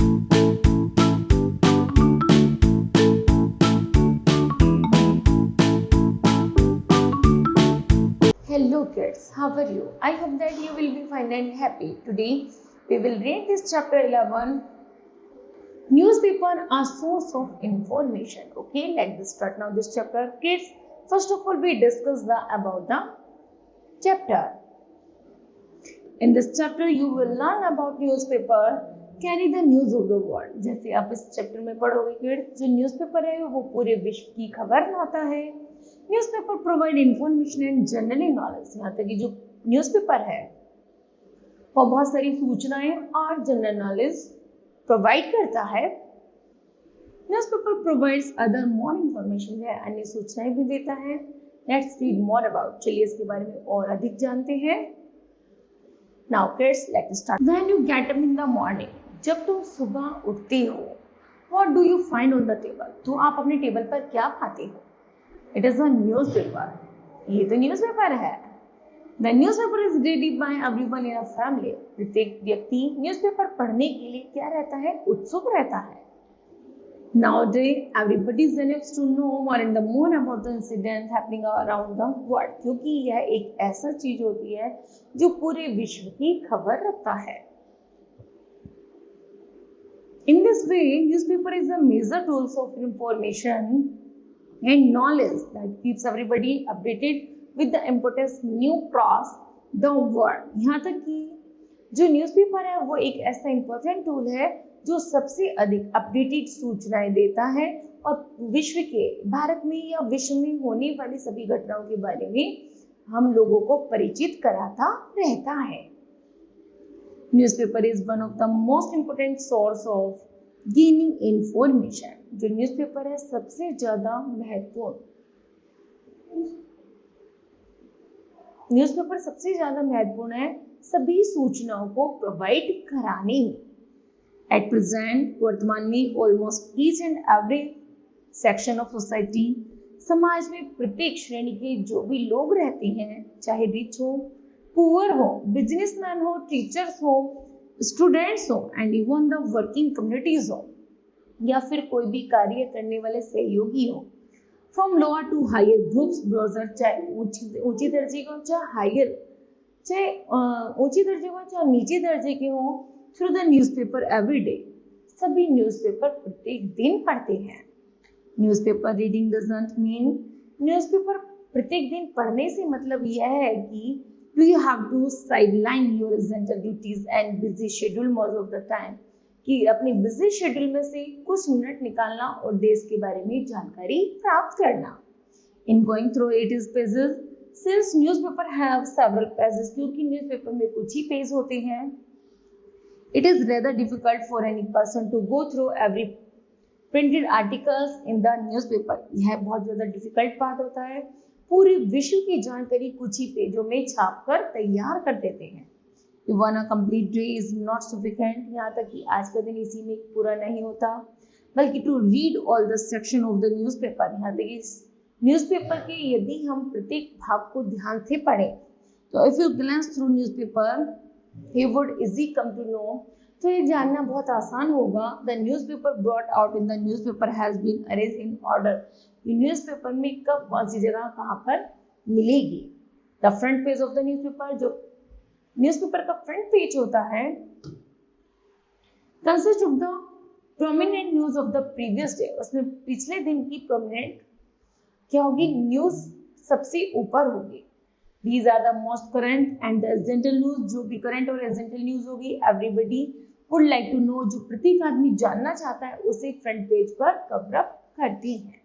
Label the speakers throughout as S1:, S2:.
S1: Hello kids, how are you? I hope that you will be fine and happy. Today we will read this chapter 11. Newspaper are source of information. Okay, let's start now this chapter. Kids, first of all we discuss about the chapter. In this chapter you will learn about newspaper carry the news of the world. जैसे आप इस chapter में पढ़ोगे kids, जो newspaper है वो पूरे विश्व की खबर लाता है. Newspaper provide information and generally knowledge. यहाँ तक कि जो न्यूज़पेपर है वो बहुत सारी सूचनाएं और जनरल नॉलेज प्रोवाइड करता है. Newspaper provides other more information है, अन्य सूचनाएं भी देता है. Let's read more about. चलिए इसके बारे में और अधिक जानते हैं. Now kids let's start. When you get up in the morning, जब तुम सुबह उठते हो, what do you find on the table, तो आप अपने टेबल पर क्या पाते हो? It is a newspaper. ये तो न्यूज़पेपर है. The newspaper is read by everyone in a family. प्रत्येक व्यक्ति न्यूज़पेपर पढ़ने के लिए क्या रहता है? उत्सुक रहता है. Nowadays, everybody is anxious to know more and more about the incidents happening around the world. क्योंकि यह एक ऐसा चीज होती है जो पूरे विश्व की खबर रखता है. In this way, newspaper is a major tool of information and knowledge that keeps everybody updated with the important new across the world. यहाँ तक कि जो न्यूज़पेपर है वो एक ऐसा इंपॉर्टेंट टूल है जो सबसे अधिक अपडेटेड सूचनाएं देता है और विश्व के, भारत में या विश्व में होने वाली सभी घटनाओं के बारे में हम लोगों को परिचित कराता रहता है. Newspaper is one of the most important source of gaining information. जो न्यूज़पेपर है सबसे ज्यादा महत्वपूर्ण, न्यूज़पेपर सबसे ज्यादा महत्वपूर्ण है सभी सूचनाओं को प्रोवाइड कराने में. एट प्रेजेंट, वर्तमान में almost each and every section of society, समाज में प्रत्येक श्रेणी के जो भी लोग रहते हैं, चाहे रिच हो, पुअर हो, बिजनेसमैन हो, टीचर्स हो, स्टूडेंट्स हो and even the working communities हो, या फिर कोई भी कार्य करने वाले सहयोगी हो, from lower to higher groups browser, चाहे ऊंची दर्जे के हो चाहे हायर, चाहे ऊंची दर्जे के हो चाहे नीचे दर्जे के हो, through the newspaper every day, सभी न्यूज़पेपर प्रत्येक दिन पढ़ते हैं. Newspaper reading doesn't mean, newspaper प्रत्येक दिन पढ़ने से मतलब यह है कि you have to sideline your essential duties and busy schedule most of the time, कि अपने बिजी शेड्यूल में से कुछ मिनट निकालना और देश के बारे में जानकारी प्राप्त करना. In going through its pages, since newspaper have several pages, क्योंकि न्यूज़पेपर में कुछ ही पेज होते हैं, it is rather difficult for any person to go through every printed articles in the newspaper. यह बहुत ज़्यादा डिफिकल्ट पार्ट होता है. पूरे विश्व की जानकारी कुछ ही पेजों में छापकर तैयार कर देते हैं. Even a complete day is not sufficient. यहाँ तक कि आज का दिन इसी में पूरा नहीं होता, बल्कि to read all the section of the newspaper, यहाँ तक कि न्यूज़पेपर के यदि हम प्रत्येक भाग को ध्यान से पढ़ें, तो if you glance through newspaper, he would easily come to know, तो ये जानना बहुत आसान होगा. The newspaper brought out in the newspaper has been arranged in order. Newspaper में कब कौन सी जगह कहाँ पर मिलेगी. The front page of the newspaper, जो न्यूज़पेपर का फ्रंट पेज होता है, consist of the prominent news of the previous day. उसमें पिछले दिन की prominent क्या होगी? न्यूज सबसे ऊपर होगी. These are the most current and the essential news. जो भी करंट और essential न्यूज होगी, everybody would like to know, जो प्रत्येक आदमी जानना चाहता है, उसे फ्रंट पेज पर कवर अप करती है.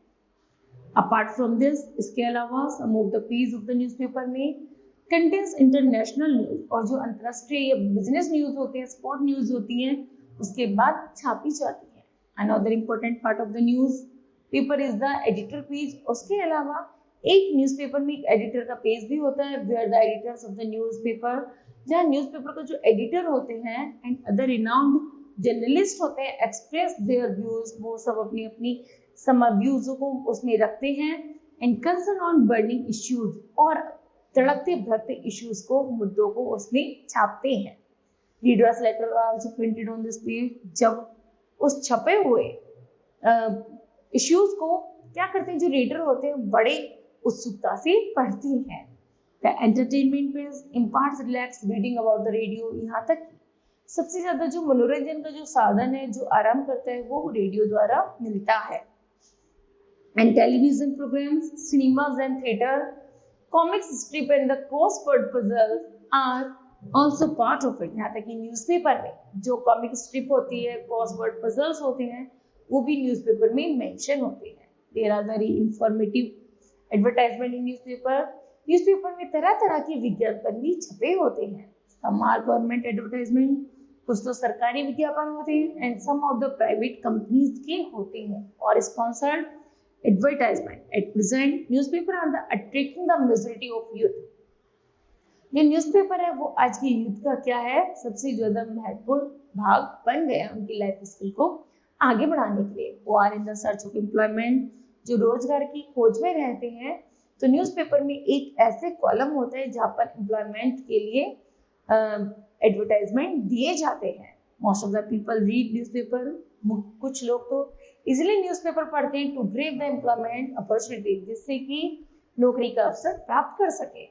S1: Apart from this, इसके अलावा some of the pages of the newspaper में contains international news, और जो अंतरराष्ट्रीय या बिजनेस न्यूज होते हैं, स्पोर्ट न्यूज होती हैं, उसके बाद छापी जाती है. Another important part of the news paper is the editor page. उसके अलावा एक न्यूज़पेपर में एक एडिटर का पेज भी होता है, where the editors of the newspaper, जहाँ न्यूज़पेपर का जो एडिटर होते हैं एंड अदर रिनाउंड जर्नलिस्ट होते हैं, एक्सप्रेस देयर व्यूज, वो सब अपनी अपनी व्यूज को उसमें रखते हैं. And concern on burning issues, और तड़कते भड़कते इश्यूज को, मुद्दों को उसमें छापते हैं. Readers letter are also printed on this page. जब उस छपे हुए इश्यूज को क्या करते हैं, जो रीडर होते हैं बड़े उत्सुकता से पढ़ते हैं। The entertainment page imparts relax reading about the radio. यहाँ तक सबसे ज्यादा जो मनोरंजन का जो साधन है, जो आराम करता है, वो रेडियो द्वारा मिलता है। And television programmes, cinemas and theatre, comics strip and the crossword puzzle are also part of it. यहाँ तक कि न्यूज़पेपर में जो कॉमिक स्ट्रिप होती है, क्रॉसवर्ड पजल्स होते हैं, वो भी न्यूज़पेपर में मेंशन होते हैं। There are very informative advertisement in newspaper. Newspaper में तरह तरह के विज्ञापन भी छपे होते हैं। सम आर गवर्नमेंट एडवर्टाइजमेंट, कुछ तो सरकारी विज्ञापन होते हैं, and some of the private companies के होते हैं, और sponsored advertisement. At present newspaper are the attracting the majority of youth. ये न्यूज़पेपर है वो आज की यूथ का क्या है, सबसे ज्यादा महत्वपूर्ण भाग बन गया उनकी लाइफ स्किल को आगे बढ़ाने के लिए। वो are in the search of employment, जो रोजगार की खोज में रहते हैं। तो न्यूज़पेपर में एक ऐसे कॉलम होता है जहाँ पर एम्प्लॉयमेंट के लिए एडवर्टाइजमेंट दिए जाते हैं। Most of the people read newspaper. कुछ लोग तो इजिली न्यूज़पेपर पढ़ते हैं to grab the employment opportunity, जिससे कि नौकरी का अवसर प्राप्त कर सके।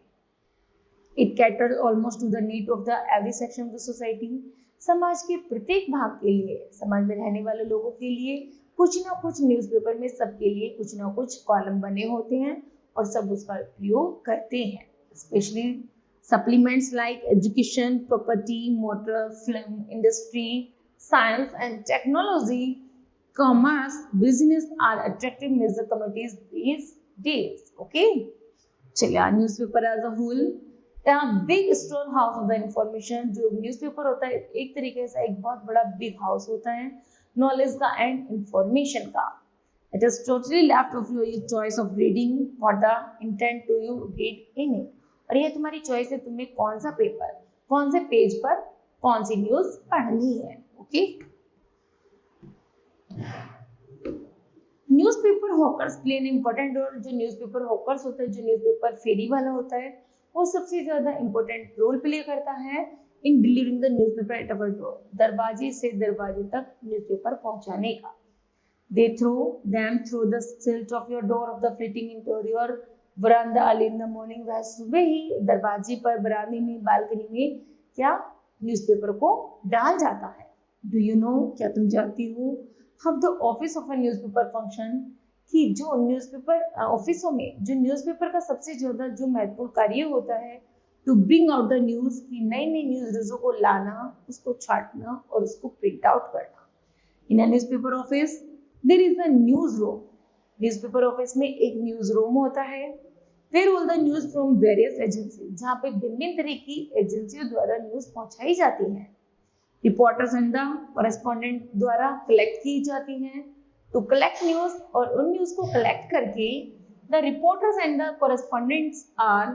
S1: It caters almost to the need of the every section of the society. समाज के प्रत्येक भाग के लिए, समाज में रहने वाले लोगों के लिए कुछ ना कुछ न्यूज़पेपर में सबके लिए कुछ ना कुछ कॉलम बने होते हैं और सब उसका प्रयोग करते हैं। Specially supplements like education, property, motor, film, industry, science and technology, commerce, business are attractive major communities these days. Okay, चलिए newspaper as a whole big store house of the information. जो न्यूज़पेपर होता है एक तरीके से एक बहुत बड़ा बिग हाउस होता है नॉलेज का एंड इंफॉर्मेशन का। It is totally left of your choice of reading what the intent to you read in it. और ये तुम्हारी चॉइस है, तुम्हें कौन सा पेपर, कौन से पेज पर कौन सी न्यूज पढ़नी है। Okay, newspaper hawkers play an important role. जो न्यूज़पेपर हॉकर्स होता है, जो न्यूज़पेपर फेरी वाला होता है, वो सबसे ज्यादा इंपॉर्टेंट रोल प्ले करता है in delivering the newspaper at our door. दरवाजे से दरवाजे तक न्यूज़पेपर पहुंचाने का। They throw them through the silt of your door of the flitting interior बरामदा अर्ली इन द मॉर्निंग। वह सुबह ही दरवाजे पर, बरामदे में, बालकनी में क्या न्यूज़पेपर को डाल जाता है। डू यू नो, क्या तुम जानती हो, how the office of a newspaper function, कि जो न्यूज़पेपर ऑफिसों में जो न्यूज़पेपर का सबसे ज्यादा जो महत्वपूर्ण कार्य होता है to bring out the news, की नई नई न्यूज़ को लाना, उसको छांटना और उसको प्रिंट आउट करना। In a newspaper office there is a news room. Newspaper office में एक न्यूज रूम होता है। फिर all the news from various agency, जहाँ पे भिन्न तरह की एजेंसियों द्वारा न्यूज पहुंचाई जाती है। रिपोर्टर्स एंड द कॉरेस्पॉन्डेंट द्वारा कलेक्ट की जाती हैं। टू कलेक्ट न्यूज, और उन न्यूज को कलेक्ट करके the reporters and the correspondents R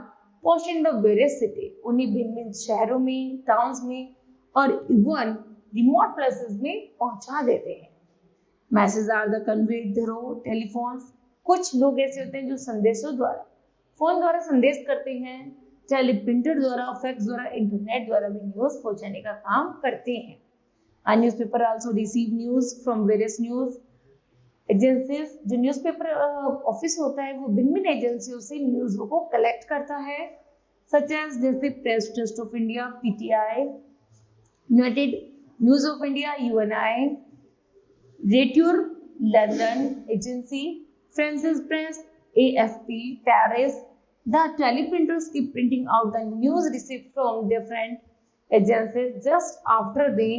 S1: post in the various city, उन्हीं भिन्न भिन्न शहरों में, टाउन्स में और इवन रिमोट प्लेसेस में पहुंचा देते हैं। Message are the conveyed through telephones. कुछ लोग ऐसे होते हैं जो संदेशों द्वारा, फोन द्वारा संदेश करते हैं, चाहे प्रिंटर द्वारा, फैक्स द्वारा, इंटरनेट द्वारा भी न्यूज पहुंचाने का काम करते हैं। A newspaper also receive news from various news agencies। जो न्यूज़पेपर ऑफिस होता है वो भिन्न एजेंसियों से न्यूज को कलेक्ट करता है, सच एज जैसे press trust of India PTI, united news of India UNI, Reuters London agency, Francis press AFP Paris. The teleprinters keep printing out the news received from different agencies just after they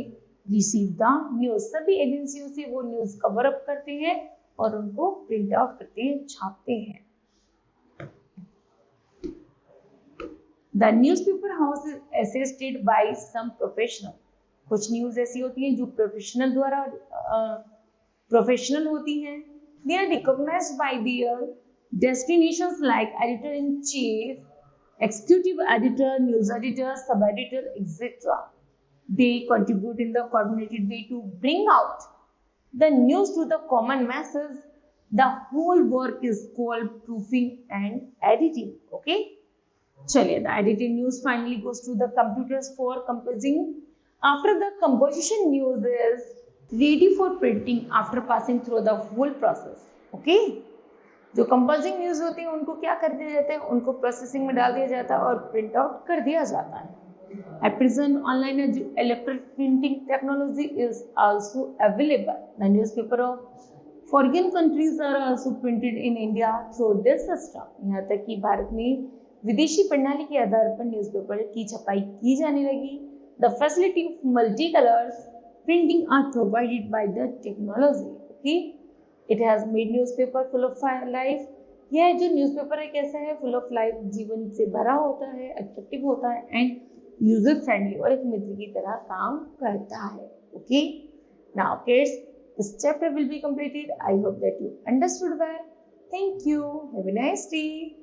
S1: receive the news। सभी एजेंसियों से वो news cover up करते हैं और उनको print out करते हैं, छापते हैं। The newspaper house is assisted by some professional। कुछ न्यूज ऐसी होती हैं जो प्रोफेशनल द्वारा प्रोफेशनल होती हैं। They are recognized by their destinations like editor-in-chief, executive editor, news editor, sub-editor, etc. They contribute in the coordinated way to bring out the news to the common masses. The whole work is called proofing and editing. Okay? चलिए, the edited news finally goes to the computers for composing. After the composition, news is ready for printing after passing through the whole process. Okay, जो कंपल्सिंग news होती है उनको क्या कर दिया जाता है, उनको प्रोसेसिंग में डाल दिया जाता है और प्रिंट आउट कर दिया जाता है. At present, online electronic printing technology is also available. The newspaper of foreign countries are also printed in India through this system. यहाँ तक कि भारत में विदेशी प्रणाली के आधार पर न्यूज़पेपर की छपाई की जाने लगी. The facility of multicolors printing are provided by the technology. Okay, it has made newspaper full of life. यह जो न्यूज़पेपर है कैसा है, फुल ऑफ लाइफ, जीवन से भरा होता है, अट्रैक्टिव होता है एंड यूजर फ्रेंडली और एक मित्र की तरह काम करता है. Okay, now kids, this chapter will be completed. I hope that you understood well. Thank you. Have a nice day.